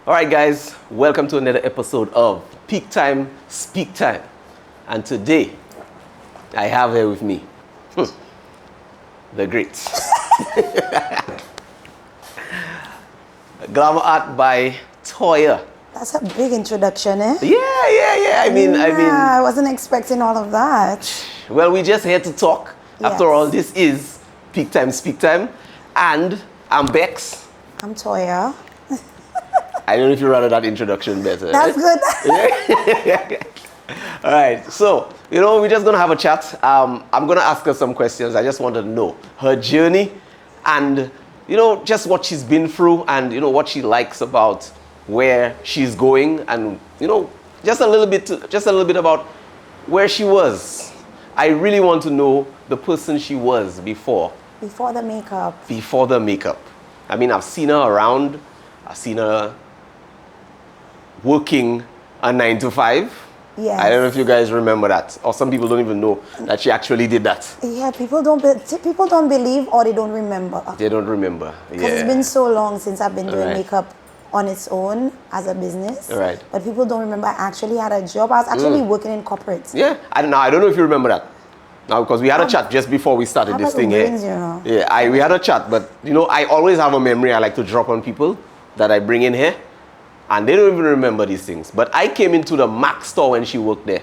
All right, guys, welcome to another episode of Peaktime Speaktime. And today, I have here with me the great Glamouartbytoya. That's a big introduction, eh? Yeah. I mean, I wasn't expecting all of that. well, we just here to talk. Yes. After all, this is Peaktime Speaktime, and I'm Bex. I'm Toya. I don't know if you rather that introduction better. That's good. All right, so, we're just going to have a chat. I'm going to ask her some questions. I just want to know her journey and, just what she's been through and, what she likes about where she's going and, just a little bit about where she was. I really want to know the person she was before. Before the makeup. Before the makeup. I mean, I've seen her around. I've seen her working a 9-to-5. Yes. I don't know if you guys remember that, or some people don't even know that she actually did that. Yeah, people don't believe or they don't remember. They don't remember. Because it's been so long since I've been doing Right. makeup on its own as a business. Right. But people don't remember I actually had a job. I was actually working in corporate. Yeah, I don't know if you remember that. Now, because we had a chat just before we started this thing here. Yeah, we had a chat, but I always have a memory I like to drop on people that I bring in here. And they don't even remember these things. But I came into the Mac store when she worked there.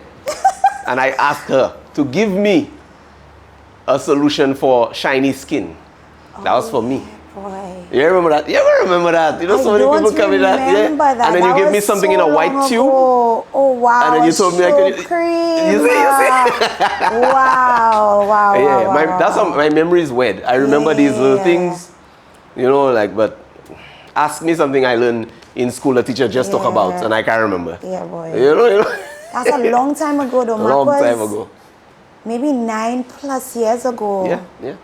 And I asked her to give me a solution for shiny skin. That was for me. Boy. You remember that? You ever remember that? So many people come in that. Yeah. That. And then you gave me something in a white tube. Oh, wow. And then you told me I could. You see? Wow. Yeah, that's how my memory is weird. I remember these little things, but ask me something I learned in school the teacher just talked about, and I can't remember. Yeah, boy. You know. That's a long time ago, though. Long time ago. Maybe 9+ years ago. Yeah.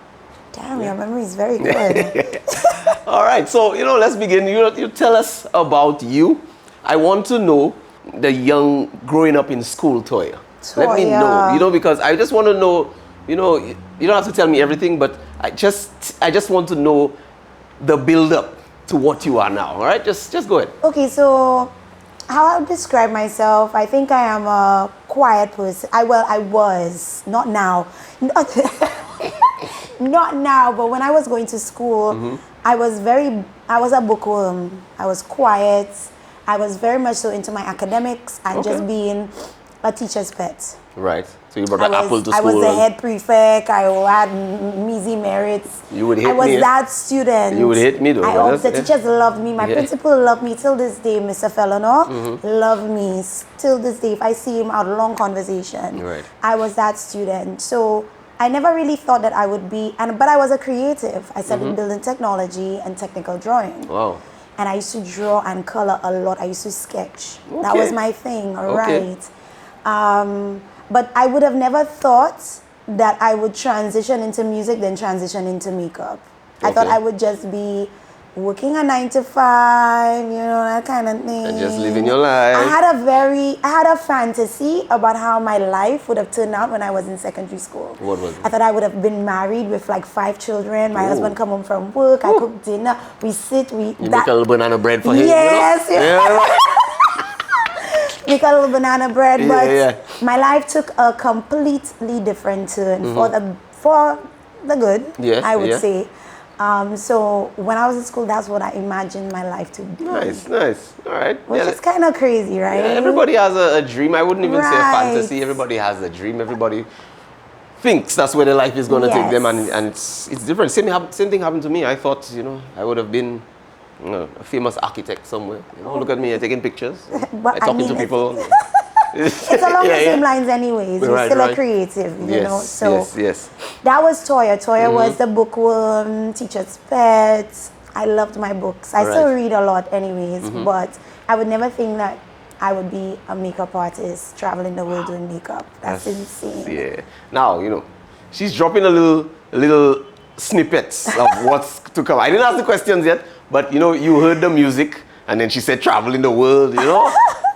Damn, your memory is very good. All right, so, let's begin. You tell us about you. I want to know the young growing up in school, Toya. Let me know, because I just want to know, you don't have to tell me everything, but I just want to know the build-up to what you are now, all right? Just go ahead. Okay, so how I would describe myself, I think I am a quiet person. I was, not now. Not now, but when I was going to school, I was a bookworm. I was quiet. I was very much so into my academics and just being a teacher's pet. Right. So you brought an apple to school. I was the head prefect. I had measly merits. You would hit me. I was that student. You would hit me though. I hope the teachers loved me. My principal loved me till this day. Mr. Fellono loved me till this day. If I see him out, long conversation. Right. I was that student. So I never really thought that I would be, but I was a creative. I studied building technology and technical drawing. Wow. And I used to draw and color a lot. I used to sketch. Okay. That was my thing, right? But I would have never thought that I would transition into music, then transition into makeup. I thought I would just be working a 9-to-5, that kind of thing. And just living your life. I had a fantasy about how my life would have turned out when I was in secondary school. What was it? I thought I would have been married with like 5 children. My husband come home from work. I cook dinner. We sit. You make a little banana bread for him. Yes. Make a little banana bread, but my life took a completely different turn for the good. I would say. So when I was in school, that's what I imagined my life to be. Nice. All right. Which is kind of crazy, right? Yeah, everybody has a dream. I wouldn't even say a fantasy. Everybody has a dream. Everybody thinks that's where their life is going to take them, and it's different. Same thing happened to me. I thought, I would have been a famous architect somewhere. Look at me, I'm taking pictures. I'm talking to people. It's along the same lines anyways. You're still a creative, So yes. That was Toya. Toya was the bookworm, teacher's pet. I loved my books. I still read a lot anyways, but I would never think that I would be a makeup artist traveling the world doing makeup. That's insane. Yeah. Now, she's dropping a little snippets of what's to come. I didn't ask the questions yet, but you heard the music and then she said traveling the world,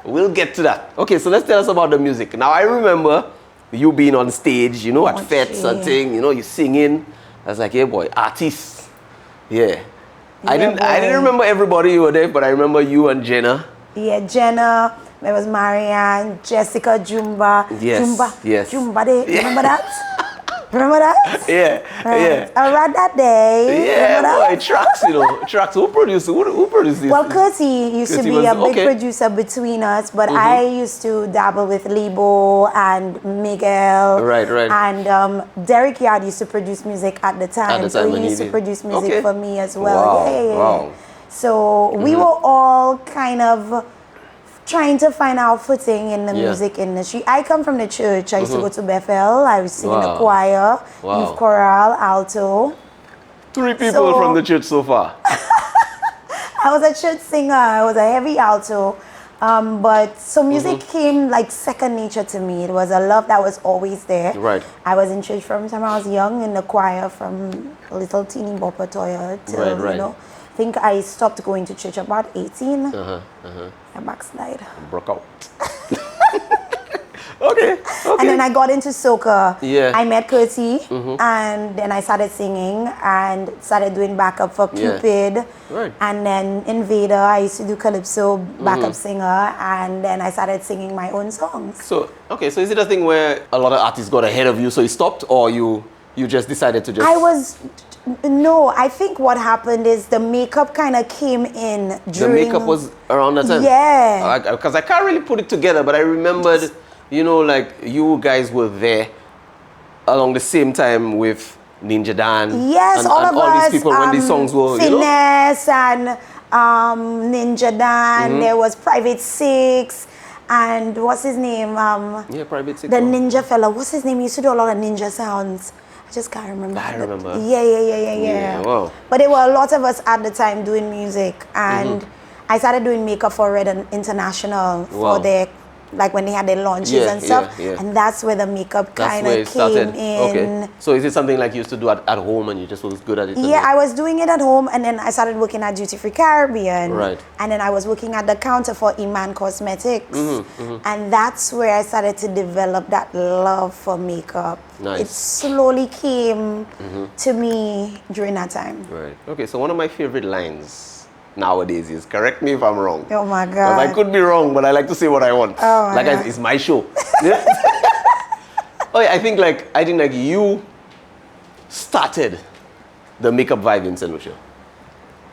We'll get to that. Okay, so let's tell us about the music. Now I remember you being on stage, at fests and thing, you singing. I was like, yeah boy, artist. Yeah. I didn't remember everybody you were there, but I remember you and Jenna. Yeah, Jenna. There was Marianne, Jessica, Jumba. Yes. Jumba. Yes. Jumba Day. Remember that? Remember that? Yeah. Right. Yeah. Around that day. Yeah, Remember boy, tracks, you know. Tracks. Who produced this? Well, Curti used to Curti be a was- big producer between us, but I used to dabble with Lebo and Miguel. Right. And Derek Yard used to produce music at the time. So he used to produce music for me as well. Wow. Yeah. Wow. So we were all kind of trying to find our footing in the music industry. I come from the church. I used to go to Bethel. I was singing the choir, youth choral, alto. 3 people from the church so far. I was a church singer. I was a heavy alto. But so music came like second nature to me. It was a love that was always there. Right. I was in church from the time I was young, in the choir from little teeny bopper Toya till, you know, I think I stopped going to church about 18. I backslide. Broke out. Okay. And then I got into soca. Yeah. I met Curti, and then I started singing and started doing backup for Cupid. Right. And then Invader, I used to do calypso backup singer, and then I started singing my own songs. So, okay, so is it a thing where a lot of artists got ahead of you, so you stopped, or you just decided to just... No, I think what happened is the makeup kind of came in during... The makeup was around that time? Yeah. Because I can't really put it together, but I remembered, you know, like you guys were there along the same time with Ninja Dan. Yes, and all of all us. these people when these songs were, Finesse and Ninja Dan. There was Private Six. And what's his name? Yeah, Private Six. The ninja fella. What's his name? He used to do a lot of ninja sounds. I just can't remember. I remember. Yeah. Wow. But there were a lot of us at the time doing music, and I started doing makeup for Red International for their, like when they had their launches and stuff, and that's where the makeup kind of came in. Okay. So is it something like you used to do at home and you just was good at it? Yeah, I was doing it at home, and then I started working at Duty Free Caribbean. Right. And then I was working at the counter for Iman Cosmetics. And that's where I started to develop that love for makeup. Nice. It slowly came to me during that time. Right. Okay, so one of my favorite lines nowadays is, correct me if I'm wrong. Oh my God. Because I could be wrong, but I like to say what I want. Oh my God. It's my show. Oh, yeah, I think like you started the makeup vibe in St. Lucia.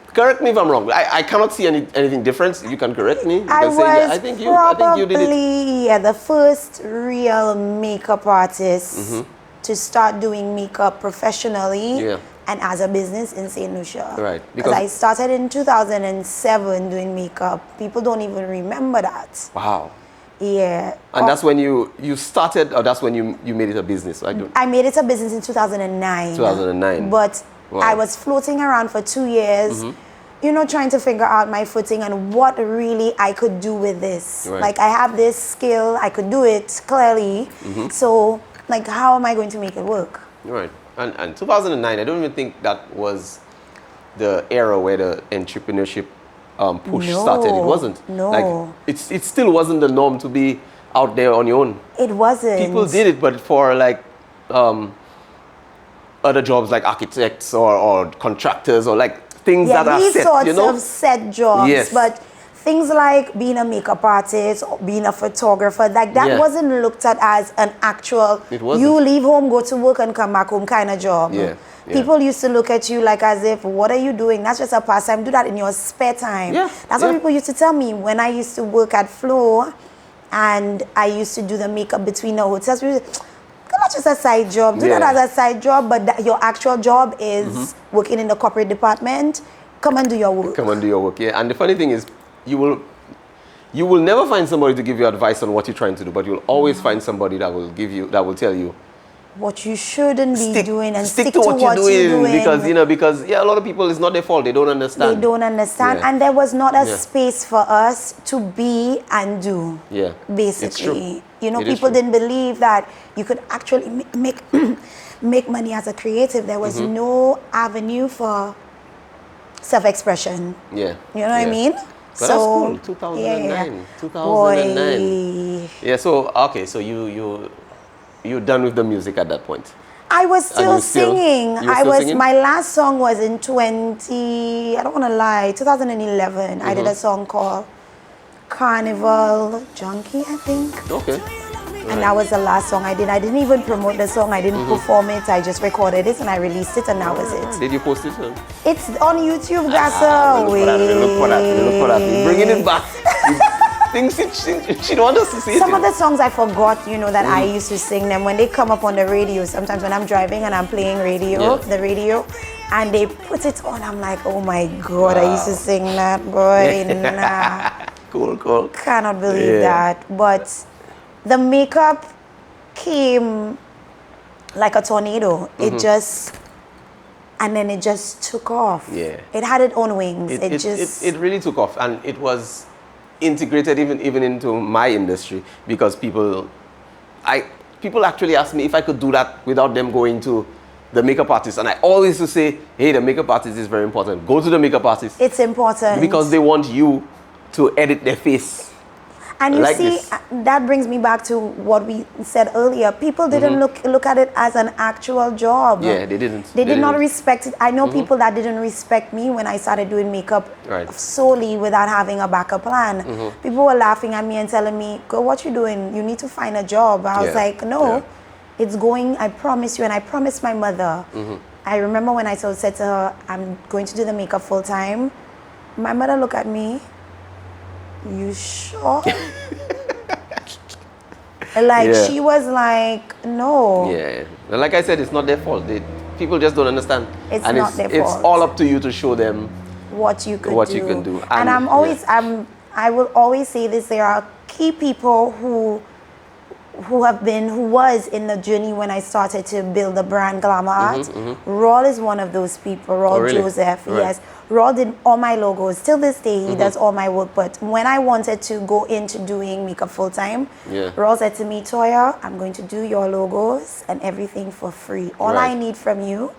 Correct me if I'm wrong. I cannot see anything different. You can correct me. You I can was say, I think you did it. the first real makeup artist to start doing makeup professionally and as a business in St. Lucia. Right. Because I started in 2007 doing makeup. People don't even remember that. Wow. Yeah. And that's when you started, or that's when you made it a business? I made it a business in 2009. 2009. But I was floating around for 2 years, you know, trying to figure out my footing and what really I could do with this. Right. Like, I have this skill, I could do it clearly. So, like, how am I going to make it work? Right. And 2009, I don't even think that was the era where the entrepreneurship push started. It wasn't. No. Like, it still wasn't the norm to be out there on your own. It wasn't. People did it, but for like other jobs like architects or contractors or like things that are set, sorts you know? of set jobs. Yes. But things like being a makeup artist, or being a photographer, like that wasn't looked at as an actual, It wasn't. you leave home, go to work and come back home kind of job. Yeah. People used to look at you like as if, what are you doing? That's just a pastime. Do that in your spare time. Yeah. That's what people used to tell me when I used to work at Flow and I used to do the makeup between the hotels. That's just a side job. Do that as a side job, but your actual job is working in the corporate department. Come and do your work. Come and do your work, yeah. And the funny thing is, you will never find somebody to give you advice on what you're trying to do, but you'll always find somebody that will tell you what you shouldn't be doing and stick to what you're doing. Because a lot of people, it's not their fault. They don't understand. They don't understand. Yeah. And there was not a space for us to be and do. Yeah. Basically. It's true. You know, It is people true. didn't believe that you could actually make money as a creative. There was no avenue for self-expression. Yeah. You know what I mean? But that's cool. 2009. 2009. Boy. Yeah, so okay, so you're done with the music at that point. I was still singing. Singing? My last song was in 2011. I did a song called Carnival Junkie, I think. Okay. And that was the last song I did. I didn't even promote the song. I didn't perform it. I just recorded it and I released it, and that was it. Did you post it? It's on YouTube, Gassa. Look for that. You're bringing it back. Things she don't want us to see. Some of the songs I forgot, that I used to sing them when they come up on the radio. Sometimes when I'm driving and I'm playing the radio, and they put it on, I'm like, oh my God, I used to sing that, boy. Nah. Cool. Cannot believe that. But the makeup came like a tornado. It just, and then it just took off. Yeah. It had its own wings. It really took off, and it was integrated even into my industry, because people actually ask me if I could do that without them going to the makeup artist, and I always used to say, hey, the makeup artist is very important. Go to the makeup artist. It's important because they want you to edit their face. And you see, that brings me back to what we said earlier. People didn't look at it as an actual job. Yeah, they didn't. They did not respect it. I know people that didn't respect me when I started doing makeup solely without having a backup plan. People were laughing at me and telling me, girl, what you doing? You need to find a job. I was like, no, it's going, I promise you. And I promised my mother. I remember when I said to her, I'm going to do the makeup full time. My mother looked at me. You sure? She was like, no. Yeah. Well, like I said, it's not their fault. People just don't understand. It's not their fault. It's all up to you to show them what you can do. And I'm always, I will always say this, there are key people who was in the journey when I started to build the brand Glamour Art. Raul is one of those people. Raul Joseph, yes. Raul did all my logos. Till this day, he does all my work. But when I wanted to go into doing makeup full time, Raul said to me, Toya, I'm going to do your logos and everything for free. All I need from you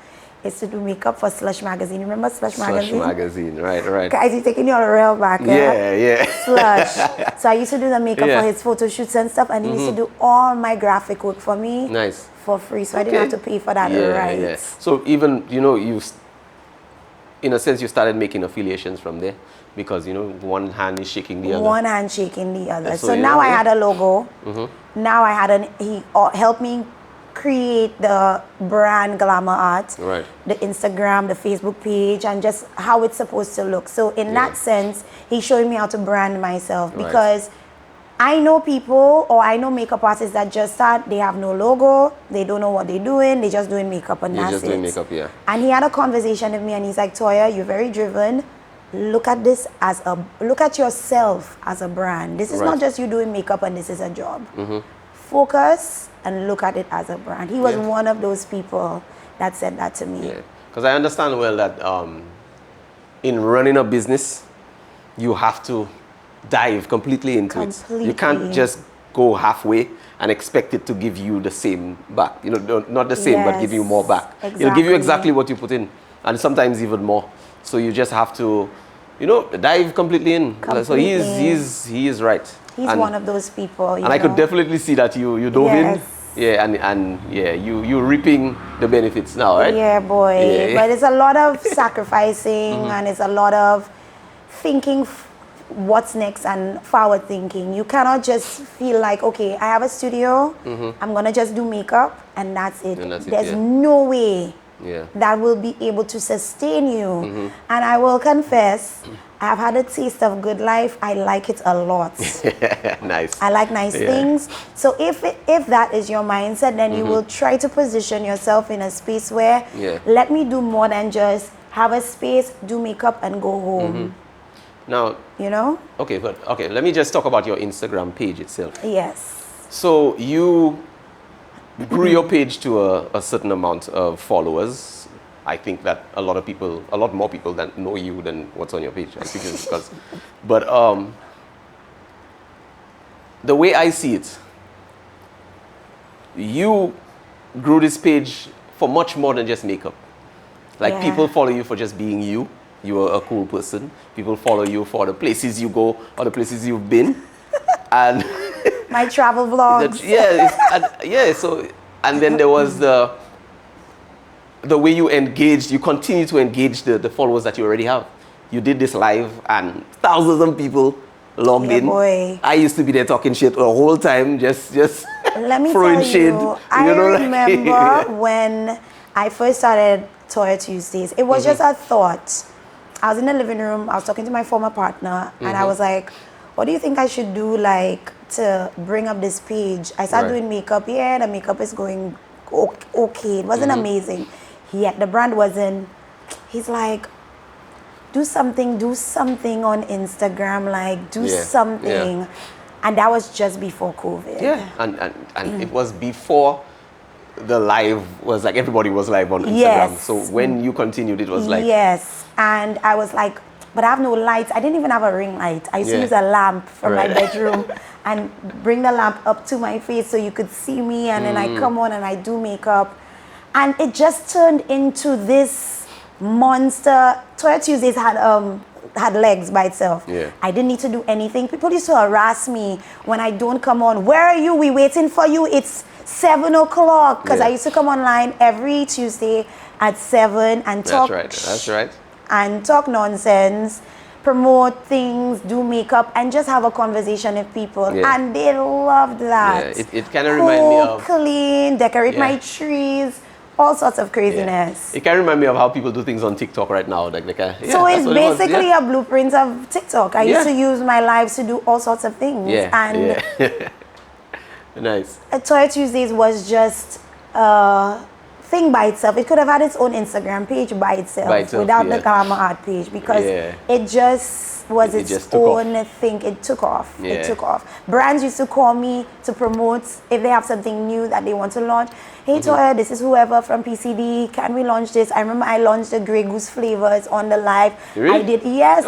is to do makeup for Slush Magazine. Remember Slush Magazine? Slush Magazine, right. Guys, he's taking your real back. Yeah. Slush. So I used to do the makeup for his photo shoots and stuff, and he used to do all my graphic work for me. Nice. For free, so I didn't have to pay for that, right? Yeah. So even, you, in a sense, you started making affiliations from there, because, one hand is shaking the other. One hand shaking the other. So now I had a logo. Now I had he helped me create the brand Glamour Art, the Instagram, the Facebook page, and just how it's supposed to look. So in that sense, he's showing me how to brand myself, because I know people, or I know makeup artists that just start, they have no logo, they don't know what they're doing, they're just doing makeup, and that's it. Just doing makeup, yeah. And he had a conversation with me, and he's like, Toya, you're very driven. Look at this look at yourself as a brand. This is not just you doing makeup and this is a job. Focus and look at it as a brand. He was one of those people that said that to me. Yeah, because I understand well that in running a business, you have to dive completely into it. You can't just go halfway and expect it to give you the same back. Not the same, but give you more back. Exactly. It'll give you exactly what you put in, and sometimes even more. So you just have to, dive completely in. So he is right. He's one of those people. And I could definitely see that you dove in. Yeah, and you're reaping the benefits now, right? Yeah, boy. Yeah. But it's a lot of sacrificing, and it's a lot of thinking what's next and forward thinking. You cannot just feel like, okay, I have a studio, I'm gonna just do makeup and that's it. There's no way that will be able to sustain you. And I will confess, I've had a taste of good life. I like it a lot. Nice. I like nice things. So if that is your mindset, then you will try to position yourself in a space where let me do more than just have a space, do makeup and go home. Now, okay, let me just talk about your Instagram page itself. Yes. So you grew your page to a certain amount of followers. I think that a lot more people that know you than what's on your page. I think it's because, but the way I see it, you grew this page for much more than just makeup. Like people follow you for just being you. You are a cool person. People follow you for the places you go or the places you've been, and my travel vlogs. So and then there was the way you engaged, you continue to engage the followers that you already have. You did this live and thousands of people logged in. Boy. I used to be there talking shit the whole time, just Let me throwing tell shade. you, I remember when I first started Toya Tuesdays, it was just a thought. I was in the living room, I was talking to my former partner, and I was like, what do you think I should do, like, to bring up this page? I started doing makeup. Yeah, the makeup is going okay. It wasn't amazing. Yet the brand wasn't. He's like, do something on Instagram, like, do something. Yeah. And that was just before COVID. Yeah, and it was before the live was like, everybody was live on Instagram. Yes. So when you continued, it was like... Yes, and I was like, but I have no lights. I didn't even have a ring light. I used to use a lamp from my bedroom and bring the lamp up to my face so you could see me, and then I come on and I do makeup. And it just turned into this monster. Toya Tuesdays had legs by itself. Yeah. I didn't need to do anything. People used to harass me when I don't come on. Where are you? We waiting for you. It's 7 o'clock. Because I used to come online every Tuesday at 7 and talk. That's right. And talk nonsense, promote things, do makeup, and just have a conversation with people. Yeah. And they loved that. Yeah, it kind of reminded me of... clean, decorate my trees, all sorts of craziness. Yeah. It kind of remind me of how people do things on TikTok right now. Like so it's basically a blueprint of TikTok. I used to use my lives to do all sorts of things. And nice. Toya Tuesdays was just thing by itself. It could have had its own Instagram page by itself without the Glamour Art page, because it just was its own thing. It took off. It took off. Brands used to call me to promote if they have something new that they want to launch. Hey Toya, this is whoever from PCD. Can we launch this? I remember I launched the Grey Goose flavors on the live. Really? I did, yes.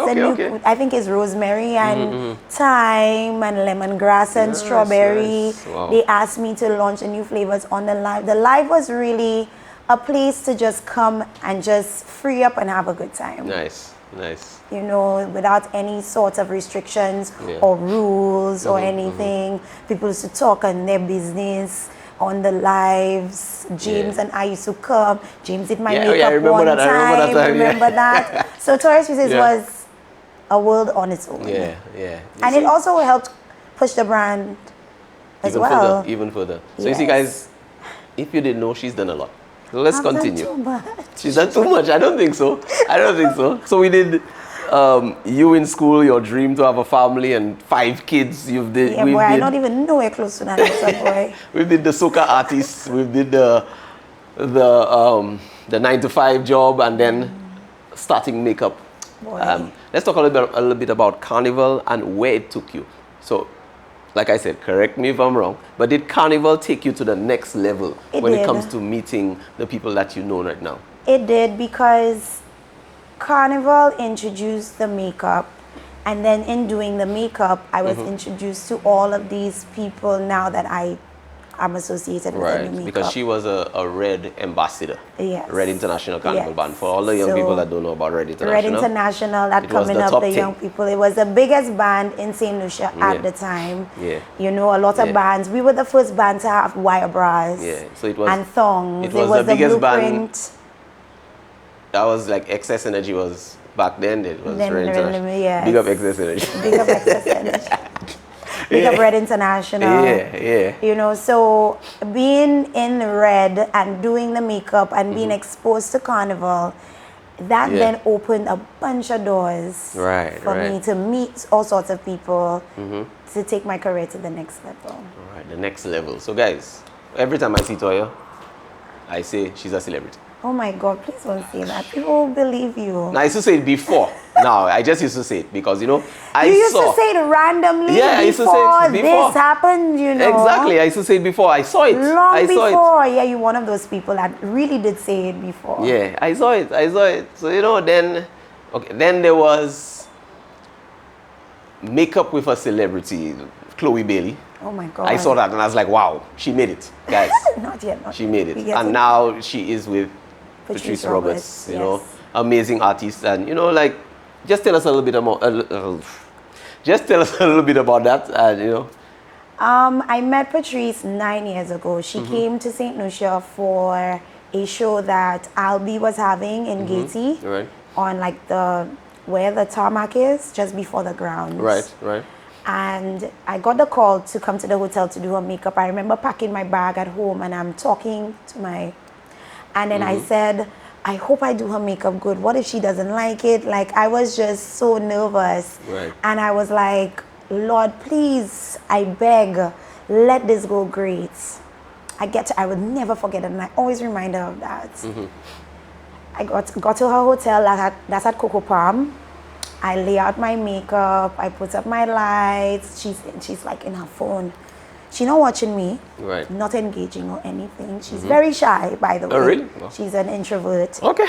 I think it's rosemary and thyme and lemongrass and strawberry. Wow. They asked me to launch the new flavors on the live. The live was really a place to just come and just free up and have a good time. Nice. You know, without any sorts of restrictions or rules or anything. People used to talk on their business on the lives. James and I used to come. James did my makeup one time. Remember that? So Toya Tuesdays was a world on its own. And it also helped push the brand as well. Even further. So you see, guys, if you didn't know, she's done a lot. So let's continue. Done too much. She's done too much. I don't think so. So we did you in school, your dream to have a family and 5 kids. I don't even know you're close to that, boy. We did the soca artists. We did the 9-to-5 job, and then starting makeup. Let's talk a little bit about Carnival and where it took you. So, like I said, correct me if I'm wrong, but did Carnival take you to the next level when it comes to meeting the people that you know right now? It did, because Carnival introduced the makeup, and then in doing the makeup, I was introduced to all of these people now that I'm associated with the makeup. Because she was a Red ambassador. Yes. Red International Carnival Band. For all the young people that don't know about Red International. Red International, that coming up, the young people. It was the biggest band in St. Lucia at the time. You know, a lot of bands. We were the first band to have wire bras and thongs. It was the biggest blueprint. Band. That was like Excess Energy was back then. It was Red International. Big up Excess Energy. Big up Excess Energy. Big up Red International. You know, so being in Red and doing the makeup and being exposed to Carnival, that then opened a bunch of doors for me to meet all sorts of people, to take my career to the next level. All right, the next level. So guys, every time I see Toya, I say she's a celebrity. Oh my God, please don't say that. People will believe you. Now, I used to say it before. Now, I just used to say it because, you know, you used to say it randomly before this happened, you know. Exactly. I used to say it before. I saw it. Long before. Yeah, you're one of those people that really did say it before. Yeah, I saw it. So, you know, then there was makeup with a celebrity, Chloe Bailey. Oh my God. I saw that and I was like, wow, she made it, guys. Not yet. She made it. And now she is with Patrice Roberts, you know, amazing artist. And, you know, like, just tell us a little bit about, that, you know. I met Patrice 9 years ago. She came to St. Lucia for a show that Albie was having in Gaiety, on like where the tarmac is, just before the grounds. Right. And I got the call to come to the hotel to do her makeup. I remember packing my bag at home and I'm talking to and then I said, I hope I do her makeup good. What if she doesn't like it? Like, I was just so nervous. Right. And I was like, Lord, please, I beg, let this go great. I would never forget it, and I always remind her of that. I got to her hotel, that's at Coco Palm. I lay out my makeup, I put up my lights. She's like in her phone. She's not watching me, not engaging or anything. She's very shy, by the way. Oh, really? Oh. She's an introvert. Okay.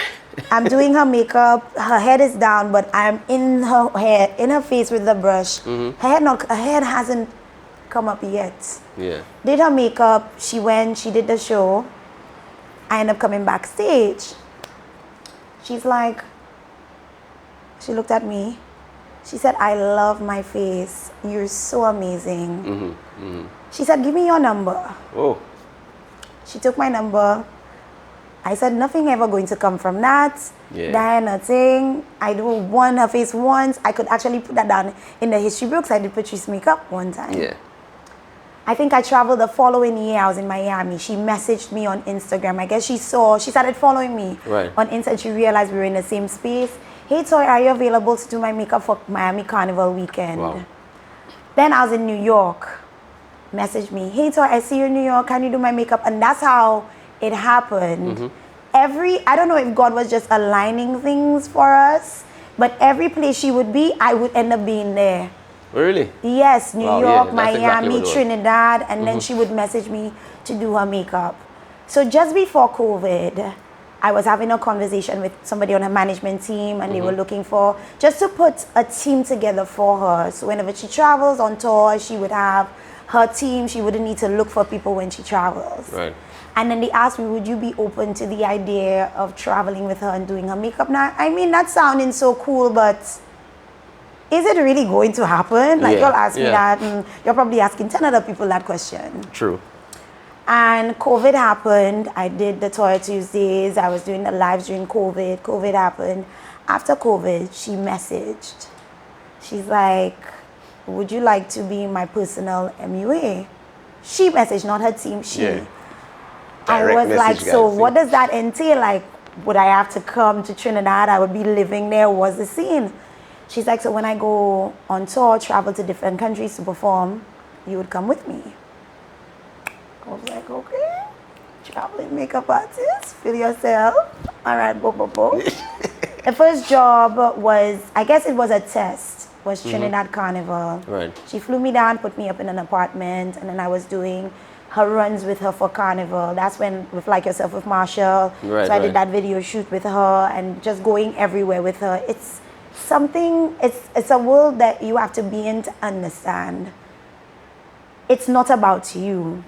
I'm doing her makeup. Her head is down, but I'm in her face with the brush. Her head hasn't come up yet. Yeah. Did her makeup. She did the show. I ended up coming backstage. She's like, she looked at me. She said, I love my face. You're so amazing. She said, give me your number. Oh. She took my number. I said, nothing ever going to come from that. Yeah. Diana thing. I do her face once. I could actually put that down in the history books. I did Patrice makeup one time. Yeah. I think I traveled the following year. I was in Miami. She messaged me on Instagram. I guess she started following me on Instagram. She realized we were in the same space. Hey, Toya, are you available to do my makeup for Miami Carnival weekend? Wow. Then I was in New York. Messaged me, hey, Toya, I see you in New York. Can you do my makeup? And that's how it happened. I don't know if God was just aligning things for us, but every place she would be, I would end up being there. Really? Yes, New York, Miami, exactly Trinidad, and then she would message me to do her makeup. So just before COVID, I was having a conversation with somebody on her management team, and they were looking for just to put a team together for her. So whenever she travels on tour, she would have her team. She wouldn't need to look for people when she travels. Right. And then they asked me, would you be open to the idea of traveling with her and doing her makeup? Now, I mean, that's sounding so cool, but is it really going to happen? Like, you'll ask me that, and you're probably asking 10 other people that question. True. And COVID happened. I did the Toya Tuesdays. I was doing the lives during COVID. COVID happened. After COVID, she messaged. She's like, would you like to be my personal MUA? She messaged, not her team, she. Yeah. I was like, so what does that entail? Like, would I have to come to Trinidad? I would be living there. What's the scene? She's like, so when I go on tour, travel to different countries to perform, you would come with me. I was like, okay. Traveling makeup artist, feel yourself. All right, go. The first job was, I guess it was a test, was Trinidad Carnival. Right. She flew me down, put me up in an apartment, and then I was doing her runs with her for Carnival. That's when, with Like Yourself with Marshall. So I did that video shoot with her and just going everywhere with her. It's something, it's a world that you have to be in to understand. It's not about you.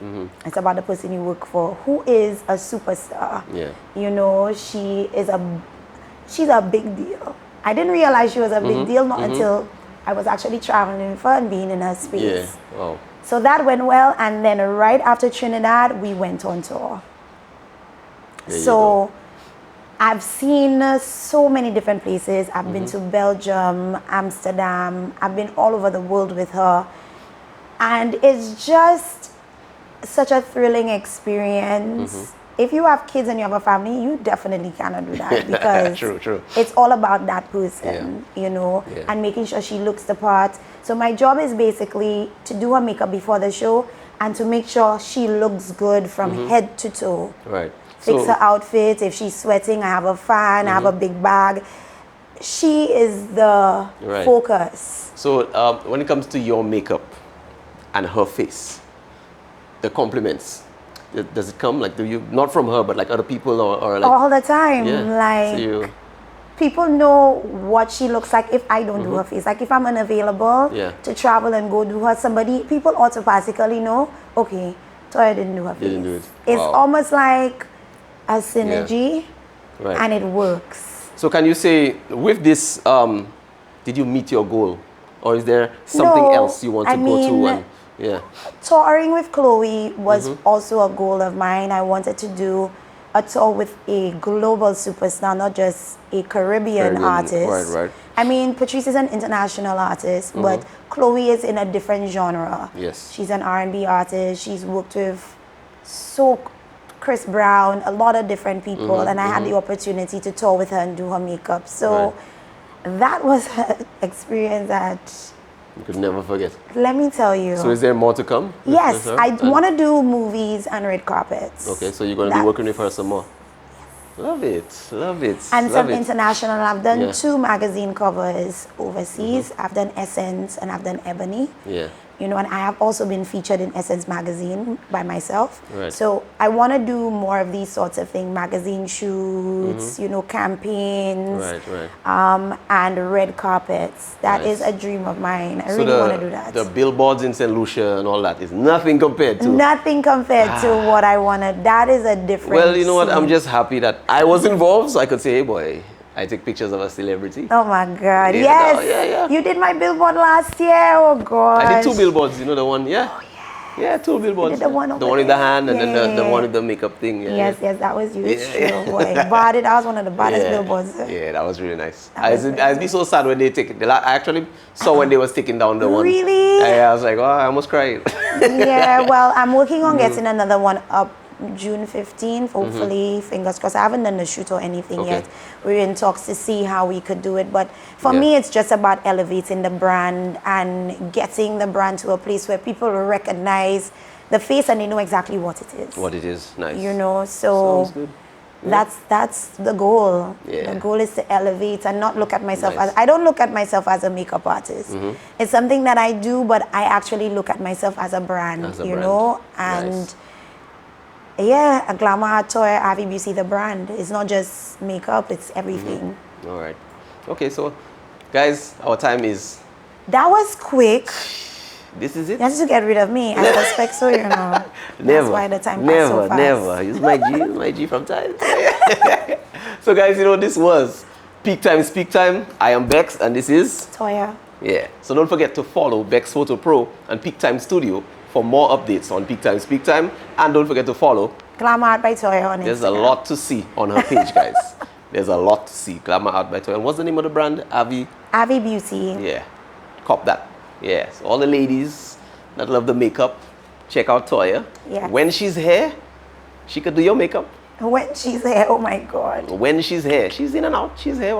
It's about the person you work for, who is a superstar. Yeah. You know, she's a big deal. I didn't realize she was a big deal not until I was actually traveling with her and being in her space. Yeah. Wow. So that went well, and then right after Trinidad, we went on tour. So I've seen so many different places. I've been to Belgium, Amsterdam. I've been all over the world with her. And it's just such a thrilling experience. If you have kids and you have a family, you definitely cannot do that, because true. It's all about that person, you know, and making sure she looks the part. So my job is basically to do her makeup before the show and to make sure she looks good from head to toe. Right. Fix her outfit. If she's sweating, I have a fan, I have a big bag. She is the focus. So when it comes to your makeup and her face, the compliments, does it come, like, do you, not from her, but like other people or like? All the time. Yeah. Like, So people know what she looks like if I don't do her face. Like, if I'm unavailable to travel and go do her, people automatically know, okay, Toya didn't do her face. Didn't do it. It's almost like a synergy, and it works. So can you say, with this, did you meet your goal? Or is there something else you want to go to? And, touring with Chloe was also a goal of mine. I wanted to do a tour with a global superstar, not just a Caribbean artist. Right. I mean, Patrice is an international artist, but Chloe is in a different genre. Yes. She's an R&B artist. She's worked with Chris Brown, a lot of different people, and I had the opportunity to tour with her and do her makeup. So that was an experience that you could never forget. Let me tell you. So is there more to come? Yes, I want to do movies and red carpets. Okay, so you're going to be working with her some more. Love it. And some international. I've done 2 magazine covers overseas. I've done Essence and I've done Ebony. Yeah. You know, and I have also been featured in Essence magazine by myself. Right. So I want to do more of these sorts of things, magazine shoots, you know, campaigns, and red carpets. That is a dream of mine. I really want to do that. The billboards in St. Lucia and all that is nothing compared to... Nothing compared to what I wanted. That is a different Well, you know what? I'm just happy that I was involved, so I could say, hey boy, I take pictures of a celebrity. Oh my God! Yeah, yes, you did my billboard last year. Oh God! I did 2 billboards. You know the one, Oh yeah, 2 billboards. The one with the hand, and then the one with the makeup thing. Yes, that was you. It's true. Boy, bought it. I was one of the baddest billboards. Yeah, that was really nice. I'd be so sad when they take it. I actually saw when they was taking down the one. Really? Yeah, I was like, oh, I almost cried. Yeah. Well, I'm working on getting another one up. June 15th, hopefully, fingers crossed. I haven't done the shoot or anything yet. We're in talks to see how we could do it. But for me, it's just about elevating the brand and getting the brand to a place where people recognize the face and they know exactly what it is. What it is, nice. You know, so sounds good. That's the goal. Yeah. The goal is to elevate and not look at myself as... I don't look at myself as a makeup artist. It's something that I do, but I actually look at myself as a brand, know? And... Yeah, a Glamouartbytoya, Avi Beauty, the brand. It's not just makeup, it's everything. All right. Okay, so guys, our time is... That was quick. This is it? That's to get rid of me. I suspect so, you know. That's why the time passed so fast. Never. It's my G from time. So guys, you know, this was Peaktime Speaktime. I am Bex and this is... Toya. Yeah. So don't forget to follow Bex Photo Pro and Peaktime Studio for more updates on Peaktime Speaktime, and don't forget to follow Glamouartbytoya on Instagram. There's a lot to see on her page, guys. There's a lot to see. Glamouartbytoya. And what's the name of the brand? Avi Beauty. Yeah. Cop that. Yeah. So all the ladies that love the makeup, check out Toya. Yeah. When she's here, she could do your makeup. When she's here, oh my God. When she's here, she's in and out. She's here.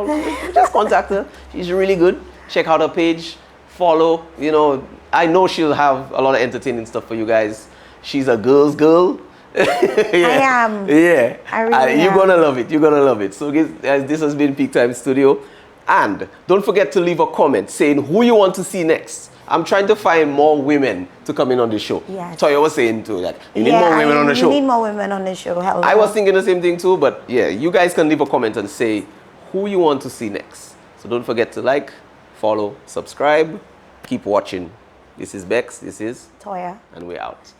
Just contact her. She's really good. Check out her page. Follow. You know, I know she'll have a lot of entertaining stuff for you guys. She's a girl's girl. I am. Yeah. I really am. You're gonna love it. You're gonna love it. So guys, this has been Peaktime Studio. And don't forget to leave a comment saying who you want to see next. I'm trying to find more women to come in on the show. Yes. Toya was saying too that you need more women on the show. We need more women on the show. Hello. I was thinking the same thing too, but yeah, you guys can leave a comment and say who you want to see next. So don't forget to like, follow, subscribe, keep watching. This is Bex, this is Toya, and we're out.